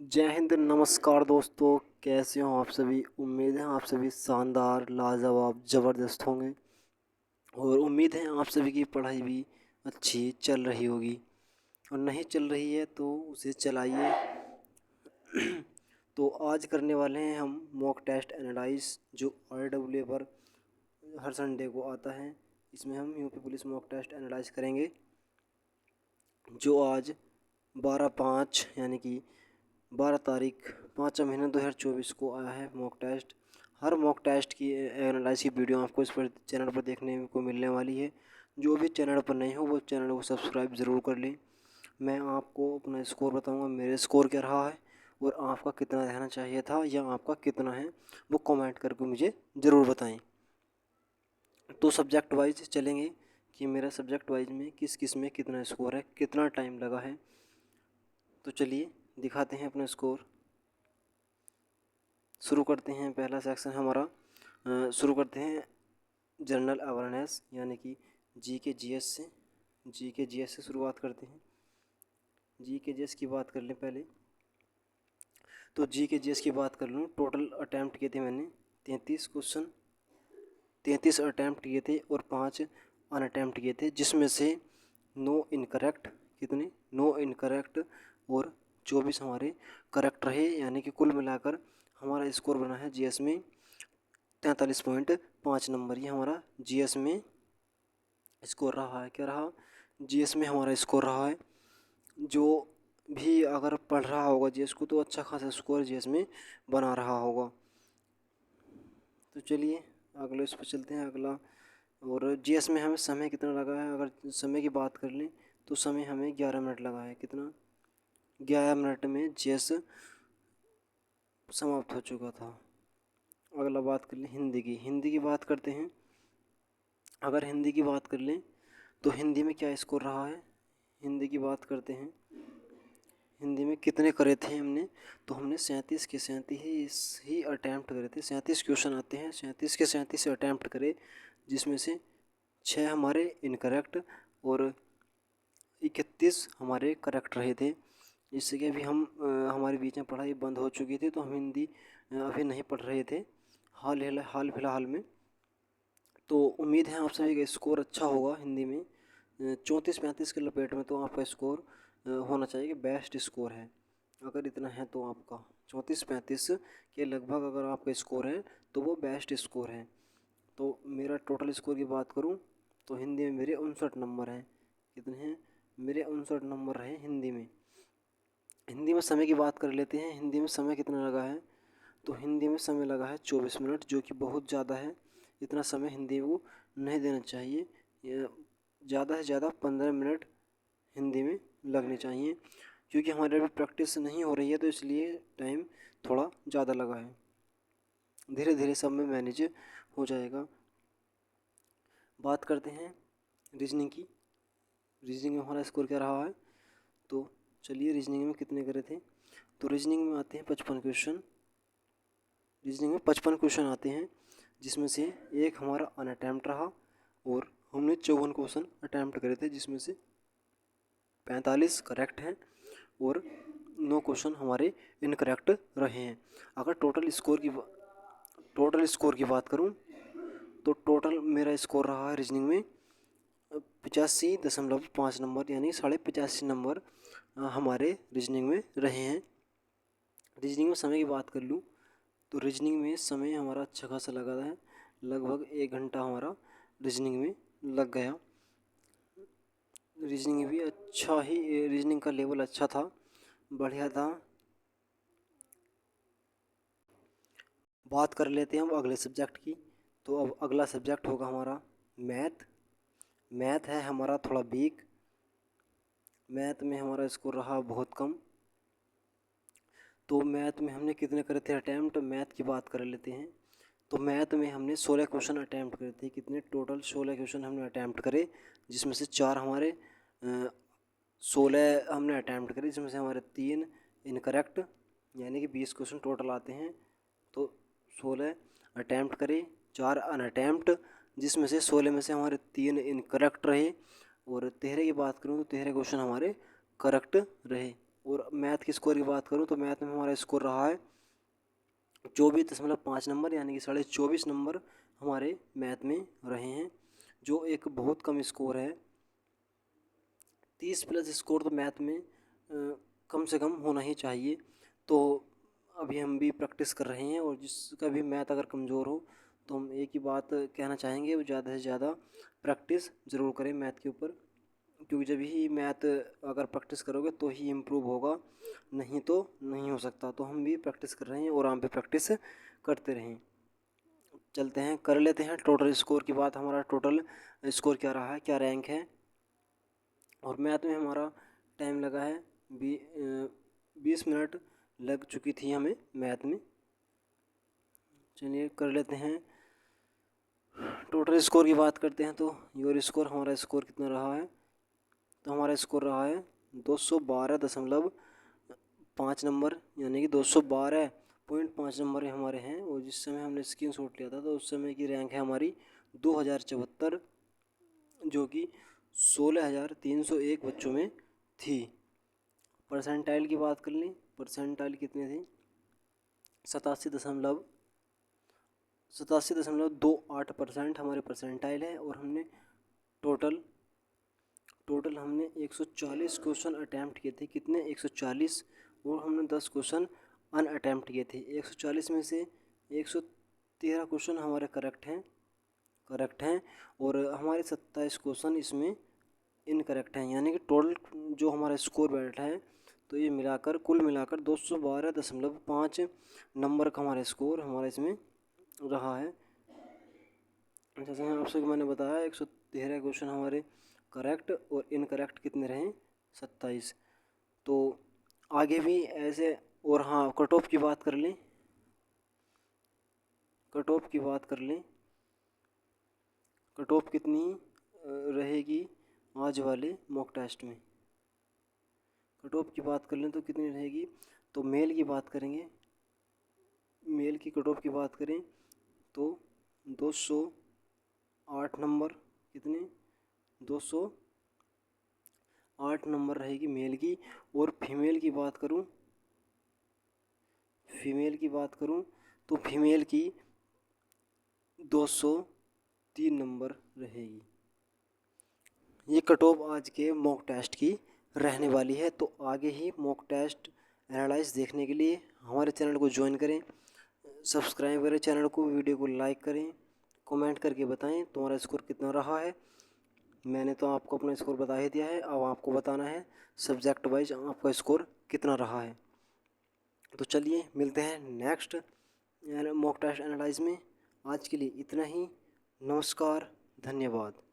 जय हिंद, नमस्कार दोस्तों। कैसे हो आप सभी? उम्मीद है आप सभी शानदार, लाजवाब, ज़बरदस्त होंगे और उम्मीद है आप सभी की पढ़ाई भी अच्छी चल रही होगी और नहीं चल रही है तो उसे चलाइए। तो आज करने वाले हैं हम मॉक टेस्ट एनालाइज जो RWA पर हर संडे को आता है। इसमें हम UP police mock test analyse करेंगे जो आज 12/5 यानी कि 12 तारीख 5वां महीना 2024 को आया है मॉक टेस्ट। हर मॉक टेस्ट की एनालाइज की वीडियो आपको इस पर चैनल पर देखने को मिलने वाली है। जो भी चैनल पर नहीं हो वो चैनल को सब्सक्राइब ज़रूर कर लें। मैं आपको अपना स्कोर बताऊंगा, मेरे स्कोर क्या रहा है और आपका कितना रहना चाहिए था या आपका कितना है वो कमेंट करके मुझे ज़रूर बताएं। तो सब्जेक्ट वाइज चलेंगे कि मेरा सब्जेक्ट वाइज में किस किस में कितना स्कोर है, कितना टाइम लगा है। तो चलिए दिखाते हैं अपना स्कोर। शुरू करते हैं पहला सेक्शन हमारा। शुरू करते हैं जनरल अवेयरनेस यानी कि GK GS से। GK GS से शुरुआत करते हैं। GK GS की बात कर लें पहले। तो GK GS की बात कर लूँ, टोटल अटैम्प्ट किए थे मैंने 33 क्वेश्चन, 33 अटैम्प्ट किए थे और 5 अनअटैम्प्ट किए थे, जिसमें से 9 इनकरेक्ट, कितने 9 इनकरेक्ट और 24 हमारे करेक्ट रहे। यानी कि कुल मिलाकर हमारा स्कोर बना है GS में 43.5 नंबर। ये हमारा GS में स्कोर रहा है। क्या रहा? GS में हमारा स्कोर रहा है। जो भी अगर पढ़ रहा होगा GS को तो अच्छा खासा स्कोर GS में बना रहा होगा। तो चलिए अगले उस पर चलते हैं। अगला, और GS में हमें समय कितना लगा है, अगर समय की बात कर लें तो समय हमें 11 मिनट लगा है। कितना? 11 मिनट में GS समाप्त हो चुका था। अगला बात कर लें हिंदी की बात करते हैं। अगर हिंदी की बात कर लें तो हिंदी में क्या स्कोर रहा है, हिंदी की बात करते हैं। हिंदी में कितने करे थे हमने? तो हमने 37 के 37 ही अटैम्प्ट करे थे। 37 क्वेश्चन आते हैं, 37 के 37 अटैम्प्ट करे, जिसमें से 6 हमारे इनकरेक्ट और 31 हमारे करेक्ट रहे थे। जिससे कि अभी हमारे बीच में पढ़ाई बंद हो चुकी थी तो हम हिंदी अभी नहीं पढ़ रहे थे हाल फिलहाल में। तो उम्मीद है आप सभी का स्कोर अच्छा होगा हिंदी में। 34-35 के लपेट में तो आपका स्कोर होना चाहिए कि बेस्ट स्कोर है। अगर इतना है तो आपका 34-35 के लगभग अगर आपका स्कोर है तो वो बेस्ट स्कोर है। तो मेरा टोटल स्कोर की बात करूं तो हिंदी में मेरे 59 नंबर हैं। कितने हैं? मेरे 59 नंबर रहे हिंदी में। हिंदी में समय की बात कर लेते हैं। हिंदी में समय कितना लगा है? तो हिंदी में समय लगा है 24 मिनट, जो कि बहुत ज़्यादा है। इतना समय हिंदी को नहीं देना चाहिए। ज़्यादा से ज़्यादा 15 मिनट हिंदी में लगने चाहिए, क्योंकि हमारे अभी प्रैक्टिस नहीं हो रही है तो इसलिए टाइम थोड़ा ज़्यादा लगा है। धीरे धीरे सब में मैनेज हो जाएगा। बात करते हैं रीजनिंग की। रीजनिंग में हमारा स्कोर क्या रहा है? तो चलिए रीजनिंग में कितने करे थे। तो रीजनिंग में आते हैं 55 क्वेश्चन। रीजनिंग में 55 क्वेश्चन आते हैं, जिसमें से एक हमारा अनअटैम्प्ट रहा और हमने 54 क्वेश्चन अटैम्प्ट करे थे, जिसमें से 45 करेक्ट हैं और 9 क्वेश्चन हमारे इनकरेक्ट रहे हैं। अगर टोटल स्कोर की बात करूं तो टोटल मेरा स्कोर रहा है रीजनिंग में 85.5 नंबर, यानी 85.5 नंबर हमारे रीजनिंग में रहे हैं। रीजनिंग में समय की बात कर लूँ तो रीजनिंग में समय हमारा अच्छा खासा लगा है। लगभग 1 घंटा हमारा रीजनिंग में लग गया। रीजनिंग भी अच्छा ही, रीजनिंग का लेवल अच्छा था, बढ़िया था। बात कर लेते हैं हम अगले सब्जेक्ट की। तो अब अगला सब्जेक्ट होगा हमारा मैथ। मैथ है हमारा थोड़ा वीक। मैथ में हमारा स्कोर रहा बहुत कम। तो मैथ में हमने कितने करे थे अटैम्प्ट, मैथ की बात कर लेते हैं। तो मैथ में हमने 16 क्वेश्चन अटैम्प्ट करे थे। कितने? टोटल 16 क्वेश्चन हमने अटैम्प्ट करे, जिसमें से 4 हमारे 16 हमने अटैम्प्ट करे, जिसमें से हमारे 3 इनकरेक्ट, यानी कि 20 क्वेश्चन टोटल आते हैं। तो 16 अटैम्प्ट करे, 4 अनअटैम्प्ट, जिसमें से 16 में से हमारे 3 इनकरेक्ट रहे। और 13 की बात करूँ तो 13 क्वेश्चन हमारे करेक्ट रहे। और मैथ के स्कोर की बात करूँ तो मैथ में हमारा स्कोर रहा है 24.5 नंबर, यानी कि 24.5 नंबर हमारे मैथ में रहे हैं, जो एक बहुत कम स्कोर है। 30+ स्कोर तो मैथ में कम से कम होना ही चाहिए। तो अभी हम भी प्रैक्टिस कर रहे हैं, और जिसका भी मैथ अगर कमज़ोर हो तो हम एक ही बात कहना चाहेंगे, वो ज़्यादा से ज़्यादा प्रैक्टिस ज़रूर करें मैथ के ऊपर, क्योंकि जब ही मैथ अगर प्रैक्टिस करोगे तो ही इम्प्रूव होगा, नहीं तो नहीं हो सकता। तो हम भी प्रैक्टिस कर रहे हैं और हम भी प्रैक्टिस करते रहें। चलते हैं, कर लेते हैं टोटल स्कोर की बात। हमारा टोटल स्कोर क्या रहा है, क्या रैंक है। और मैथ में हमारा टाइम लगा है 20 मिनट लग चुकी थी हमें मैथ में। चलिए कर लेते हैं, टोटल स्कोर की बात करते हैं। तो योर स्कोर, हमारा स्कोर कितना रहा है, तो हमारा स्कोर रहा है 212.5 नंबर, यानी कि 212.5 नंबर हमारे हैं। और जिस समय हमने स्क्रीनशॉट लिया था तो उस समय की रैंक है हमारी 2074, जो कि 16,301 बच्चों में थी। परसेंटाइल की बात कर लें, परसेंटाइल कितने थे, 87.28% हमारे परसेंटाइल है। और हमने टोटल हमने 140 क्वेश्चन अटैम्प्ट किए थे। कितने, 140। और हमने 10 क्वेश्चन अनअटैम्प्ट किए थे। 140 में से 113 क्वेश्चन हमारे करेक्ट हैं और हमारे 27 क्वेश्चन इसमें इनकरेक्ट हैं, यानी कि टोटल जो हमारा स्कोर बैठा है, तो ये मिलाकर कुल मिलाकर 212.5 नंबर का हमारा स्कोर हमारा इसमें रहा है। जैसे मैंने बताया 113 क्वेश्चन हमारे करेक्ट और इनकरेक्ट कितने रहे, 27। तो आगे भी ऐसे। और हाँ, कट ऑफ की बात कर लें, कट ऑफ कितनी रहेगी आज वाले मॉक टेस्ट में। कट ऑफ की बात कर लें तो कितनी रहेगी, तो मेल की बात करेंगे, मेल की कट ऑफ की बात करें तो 208 नंबर, कितने, 208 नंबर रहेगी मेल की। और फीमेल की बात करूं तो फीमेल की 203 नंबर रहेगी। ये कट ऑफ आज के मॉक टेस्ट की रहने वाली है। तो आगे ही मॉक टेस्ट एनालाइज देखने के लिए हमारे चैनल को ज्वाइन करें, सब्सक्राइब करें चैनल को, वीडियो को लाइक करें, कमेंट करके बताएं तुम्हारा स्कोर कितना रहा है। मैंने तो आपको अपना स्कोर बता ही दिया है, अब आपको बताना है सब्जेक्ट वाइज आपका स्कोर कितना रहा है। तो चलिए मिलते हैं नेक्स्ट मॉक टेस्ट एनालाइज में। आज के लिए इतना ही। नमस्कार, धन्यवाद।